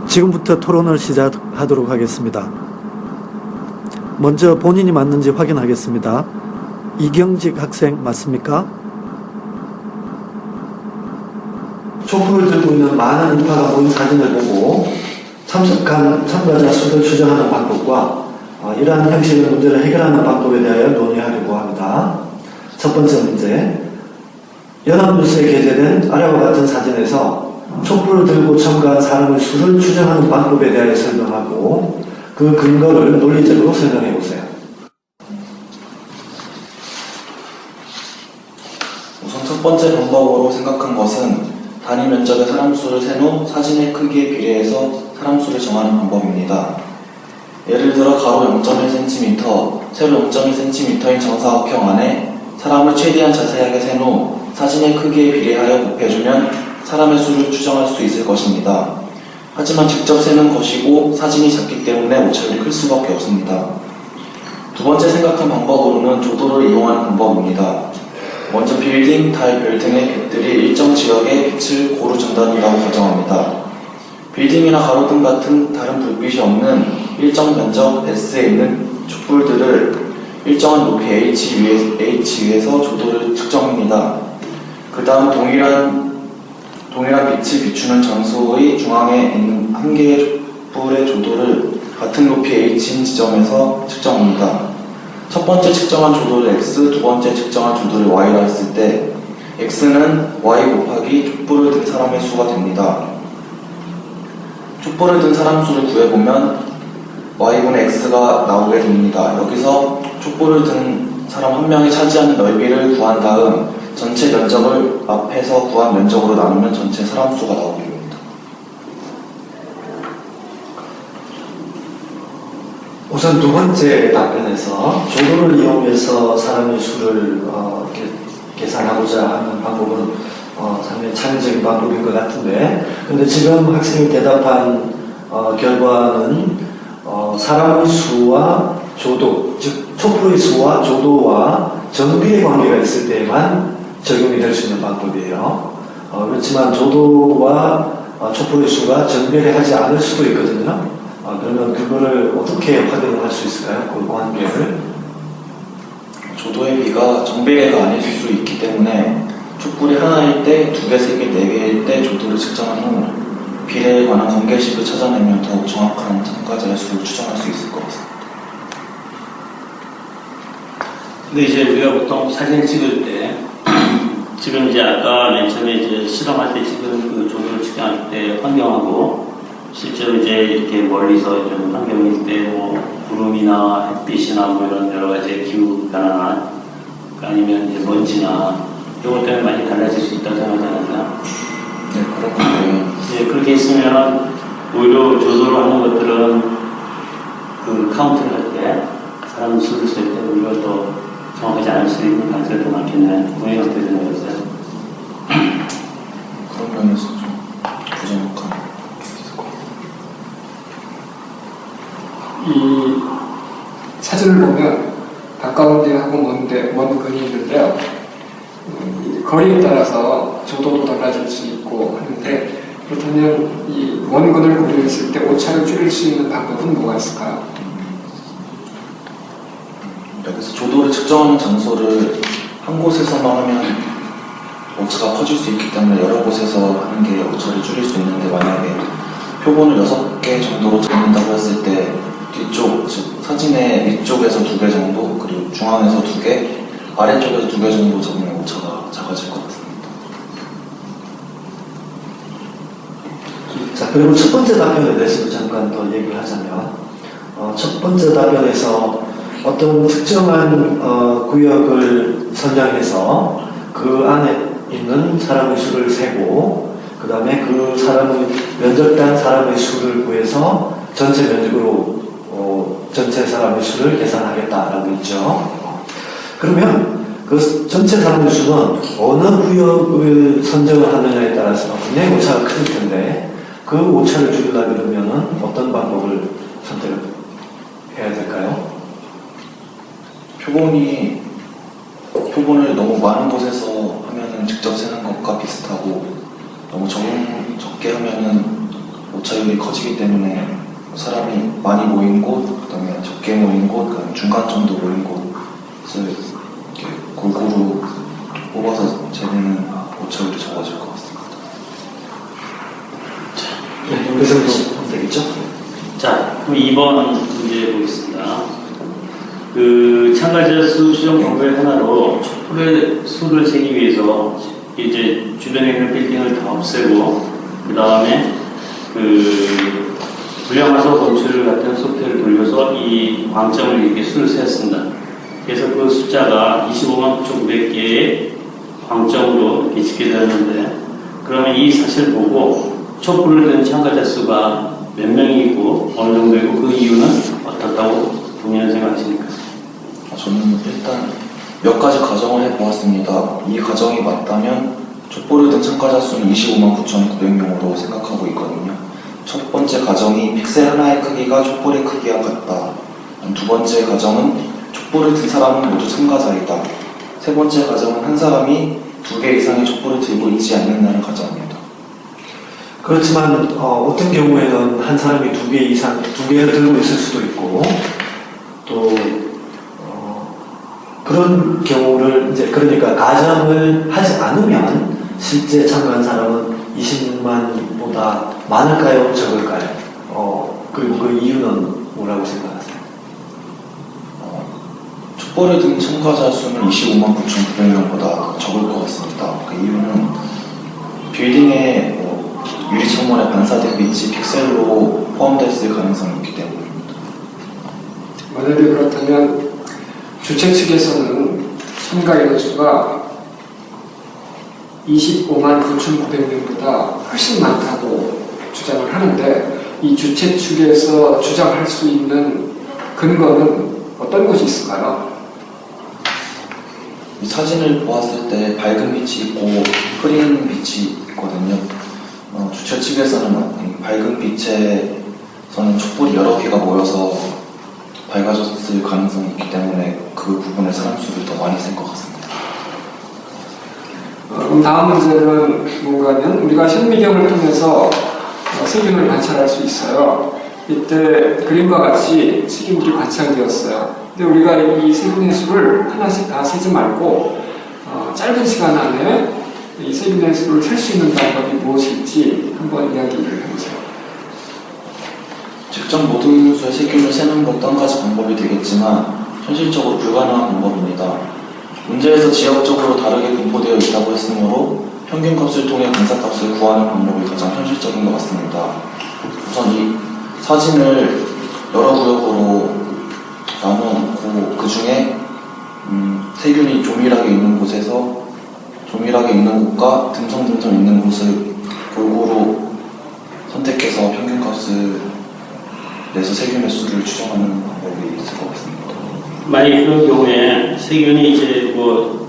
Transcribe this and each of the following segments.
지금부터 토론을 시작하도록 하겠습니다. 먼저 본인이 맞는지 확인하겠습니다. 이경직 학생 맞습니까? 촛불을 들고 있는 많은 인파가 모인 사진을 보고 참석한 참가자 수를 추정하는 방법과 이러한 형식의 문제를 해결하는 방법에 대하여 논의하려고 합니다. 첫 번째 문제, 연합뉴스에 게재된 아래와 같은 사진에서 촛불을 들고 참가한 사람의 수를 추정하는 방법에 대하여 설명하고 그 근거를 논리적으로 설명해 보세요. 우선 첫 번째 방법으로 생각한 것은 단위 면적의 사람 수를 센 후 사진의 크기에 비례해서 사람 수를 정하는 방법입니다. 예를 들어 가로 0.1cm, 세로 0.2cm인 정사각형 안에 사람을 최대한 자세하게 센 후 사진의 크기에 비례하여 곱해주면 사람의 수를 추정할 수 있을 것입니다. 하지만 직접 세는 것이고 사진이 작기 때문에 오차율이 클 수밖에 없습니다. 두 번째 생각한 방법으로는 조도를 이용하는 방법입니다. 먼저 빌딩, 달, 별 등의 빛들이 일정 지역에 빛을 고루 전달한다고 가정합니다. 빌딩이나 가로등 같은 다른 불빛이 없는 일정 면적 S에 있는 촛불들을 일정한 높이 H 위에서 조도를 측정합니다. 그 다음 동일한 빛을 비추는 장소의 중앙에 있는 한 개의 촛불의 조도를 같은 높이 H인 지점에서 측정합니다. 첫 번째 측정한 조도를 X, 두 번째 측정한 조도를 Y라 했을 때 X는 Y 곱하기 촛불을 든 사람의 수가 됩니다. 촛불을 든 사람 수를 구해보면 Y분의 X가 나오게 됩니다. 여기서 촛불을 든 사람 한 명이 차지하는 넓이를 구한 다음 전체 면적을 앞에서 구한 면적으로 나누면 전체 사람 수가 나오게 됩니다. 우선 두 번째 답변에서 조도를 이용해서 사람의 수를 계산하고자 하는 방법은 상당히 창의적인 방법인 것 같은데, 근데 지금 학생이 대답한 결과는 사람의 수와 조도, 즉 촛불의 수와 조도와 정비의 관계가 있을 때에만 적용이 될 수 있는 방법이에요. 그렇지만 조도와 촛불의 수가 정비를 하지 않을 수도 있거든요. 그러면 그거를 어떻게 확인을 할 수 있을까요? 그 관계를? 조도의 비가 정비례가 아닐 수 있기 때문에 촛불이 하나일 때, 두 개, 세 개, 네 개일 때 조도를 측정한 후 비례에 관한 관계식을 찾아내면 더욱 정확한 참가자의 수를 추정할 수 있을 것 같습니다. 근데 이제 우리가 보통 사진 찍을 때 지금 이제 아까 맨 처음에 이제 실험할 때 찍은 그 조도를 측정할 때 환경하고 실제로 이제 이렇게 멀리서 이런 환경일 때 뭐 구름이나 햇빛이나 뭐 이런 여러 가지 기후 변화나 아니면 이제 먼지나 이런 것 때문에 많이 달라질 수 있다고 생각하지 않으세요? 네, 그렇군요. 예, 그렇게 있으면 오히려 조도를 하는 것들은 그 카운트를 할 때 사람 수를 쓸 때 오히려 더 정확하지 않을 수 있는 가능성이 더 많겠네요. 본인이 어떻게 생각하세요? 그런 면에서 좀 부정확한. 이 사진을 보면 가까운 데하고 먼 근이 있는데요. 거리에 따라서 조도도 달라질 수 있고 하는데, 그렇다면 이 먼 근을 고려했을 때 오차를 줄일 수 있는 방법은 뭐가 있을까요? 그래서 조도를 측정하는 장소를 한 곳에서만 하면 오차가 커질 수 있기 때문에 여러 곳에서 하는 게 오차를 줄일 수 있는데, 만약에 표본을 6개 정도로 잡는다고 했을 때 뒤쪽, 즉 사진의 위쪽에서 2개 정도, 그리고 중앙에서 2개, 아래쪽에서 2개 정도 잡으면 오차가 작아질 것 같습니다. 자, 그리고 첫 번째 답변에 대해서도 잠깐 더 얘기를 하자면, 첫 번째 답변에서 어떤 특정한 구역을 선정해서 그 안에 있는 사람의 수를 세고, 그 다음에 그 사람의 면적단 사람의 수를 구해서 전체 면적으로 전체 사람의 수를 계산하겠다라고 있죠. 그러면 그 전체 사람의 수는 어느 구역을 선정을 하느냐에 따라서 굉장히 오차가 클 텐데, 그 오차를 줄이려고 그러면은 어떤 방법을 선택해야 될까요? 표본을 너무 많은 곳에서 하면은 직접 세는 것과 비슷하고, 너무 적게 하면은 오차율이 커지기 때문에 사람이 많이 모인 곳, 그 다음에 적게 모인 곳, 그다음에 중간 정도 모인 곳을 이렇게 골고루 뽑아서 재내는 오차율이 적어질 것 같습니다. 그 정도 되겠죠? 자, 그럼 2번 문제 보겠습니다. 그 참가자 수 수정 방법의 하나로 촛불의 수를 세기 위해서 이제 주변에 있는 빌딩을 다 없애고 그 다음에 그 불량화소 검출을 같은 소프트웨어를 돌려서 이 광점을 이렇게 수를 세웠습니다. 그래서 그 숫자가 25만 9,900개의 광점으로 이렇게 집계되었는데 그러면 이 사실을 보고 촛불을 든 참가자 수가 몇 명이 있고 어느 정도이고 그 이유는 어떻다고 본인은 생각하십니까? 저는 일단 몇 가지 가정을 해보았습니다. 이 가정이 맞다면 촛불을 든 참가자 수는 25만 9,900명으로 생각하고 있거든요. 첫 번째 가정이 픽셀 하나의 크기가 촛불의 크기와 같다. 두 번째 가정은 촛불을 든 사람은 모두 참가자이다. 세 번째 가정은 한 사람이 2개 이상의 촛불을 들고 있지 않는다는 가정입니다. 그렇지만 어떤 경우에는 한 사람이 2개 이상, 2개를 들고 있을 수도 있고 또 그런 경우를 이제 그러니까 가정을 하지 않으면 실제 참가한 사람은 20만보다 많을까요? 적을까요? 그리고 그 이유는 뭐라고 생각하세요? 촛불을 든 참가자 수는 25만 9,900명보다 적을 것 같습니다. 그 이유는 빌딩의 유리창문에 반사된 빛이 픽셀로 포함됐을 가능성이 있기 때문입니다. 만약에 그렇다면 주최 측에서는 참가 인원수가 25만 9,900명보다 훨씬 많다고 주장을 하는데 이 주최 측에서 주장할 수 있는 근거는 어떤 것이 있을까요? 이 사진을 보았을 때 밝은 빛이 있고 흐린 빛이 있거든요. 주최 측에서는 이 밝은 빛에서는 촛불이 여러 개가 모여서 밝아졌을 가능성이 있기 때문에 그 부분에 사람 수를 더 많이 쓸 것 같습니다. 그럼 다음 문제는 뭔가 하면 우리가 현미경을 통해서 세균을 관찰할 수 있어요. 이때 그림과 같이 세균들이 관찰되었어요. 근데 우리가 이 세균의 수를 하나씩 다 세지 말고 짧은 시간 안에 이 세균의 수를 셀 수 있는 방법이 무엇일지 한번 이야기를 해보세요. 직접 모든 수의 세균을 세는 것도 한 가지 방법이 되겠지만 현실적으로 불가능한 방법입니다. 문제에서 지역적으로 다르게 분포되어 있다고 했으므로 평균값을 통해 근사값을 구하는 방법이 가장 현실적인 것 같습니다. 우선 이 사진을 여러 구역으로 나눠놓고 그 중에 세균이 조밀하게 있는 곳에서 조밀하게 있는 곳과 듬성듬성 있는 곳을 골고루 선택해서 평균값을 내서 세균의 수를 추정하는 방법이 있을 것 같습니다. 만약 그런 경우에 세균이 이제 뭐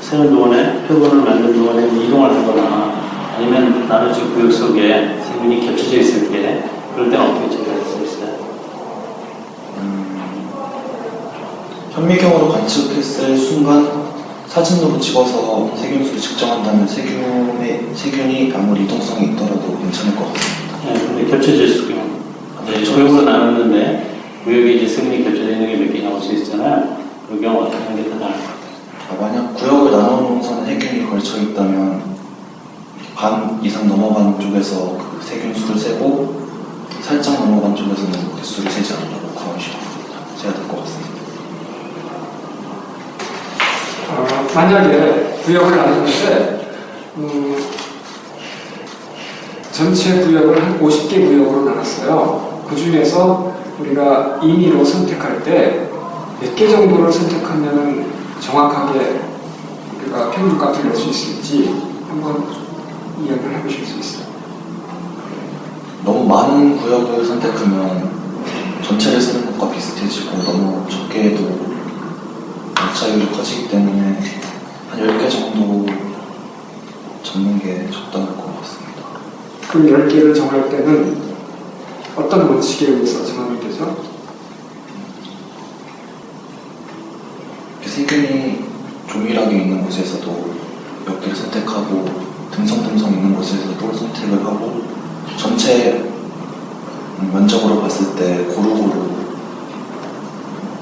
세는 동안에 표본을 만든 동안에 이동을 하거나 아니면 나눠진 구역 속에 세균이 겹쳐져 있을 때 그럴 때는 어떻게 처리할 수 있어요? 현미경으로 관측했을 순간 사진으로 찍어서 세균수를 측정한다면 세균이 아무리 이동성이 있더라도 괜찮을 것 같습니다. 네, 근데 겹쳐질 수 있고 구역으로 나눴는데 구역에 이제 세균이 겹쳐져 있는 게 몇 개 나올 수 있잖아요. 그 경우 어떻게 하는 게 더 나을까요? 만약 구역을 나눠놓은 세균이 걸쳐 있다면 반 이상 넘어간 쪽에서 그 세균 수를 세고 살짝 넘어간 쪽에서는 그 수를 세지 않으려고 세야 될 것 같습니다. 만약에 구역을 나눴는데 전체 구역을 한 50개 구역으로 나눴어요. 그 중에서 우리가 임의로 선택할 때 몇 개 정도를 선택하면 정확하게 우리가 평균값을 낼 수 있을지 한번 이야기를 해보실 수 있어요. 너무 많은 구역을 선택하면 전체를 쓰는 것과 비슷해지고 너무 적게 해도 오차율이 커지기 때문에 한 10개 정도 잡는 게 적당할 것 같습니다. 그 10개를 정할 때는 어떤 원칙에 의해서 정하면 되죠? 세균이 조밀하게 있는 곳에서도 몇 개를 선택하고 듬성듬성 있는 곳에서도 선택을 하고 전체 면적으로 봤을 때 고루고루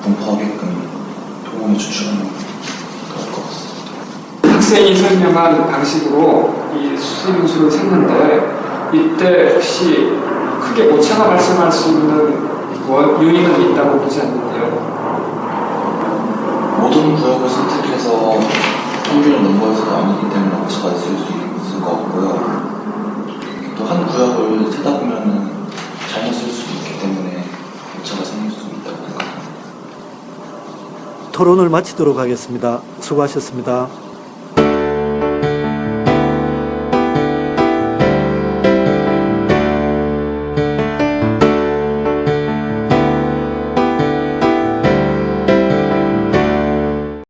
분포하게끔 표본을 추출하는 그럴 것 같습니다. 학생이 설명한 방식으로 이 수질인수를 셌는데 이때 혹시 크게 오차가 발생할 수 있는 요인은 있다고 보지 않는데요. 모든 구역을 선택해서 평균을 넣은 것은 아니기 때문에 오차가 있을 수 있을 것 같고요. 또 한 구역을 세다 보면은 잘못 쓸 수 있기 때문에 오차가 생길 수 있다고 생각합니다. 토론을 마치도록 하겠습니다. 수고하셨습니다.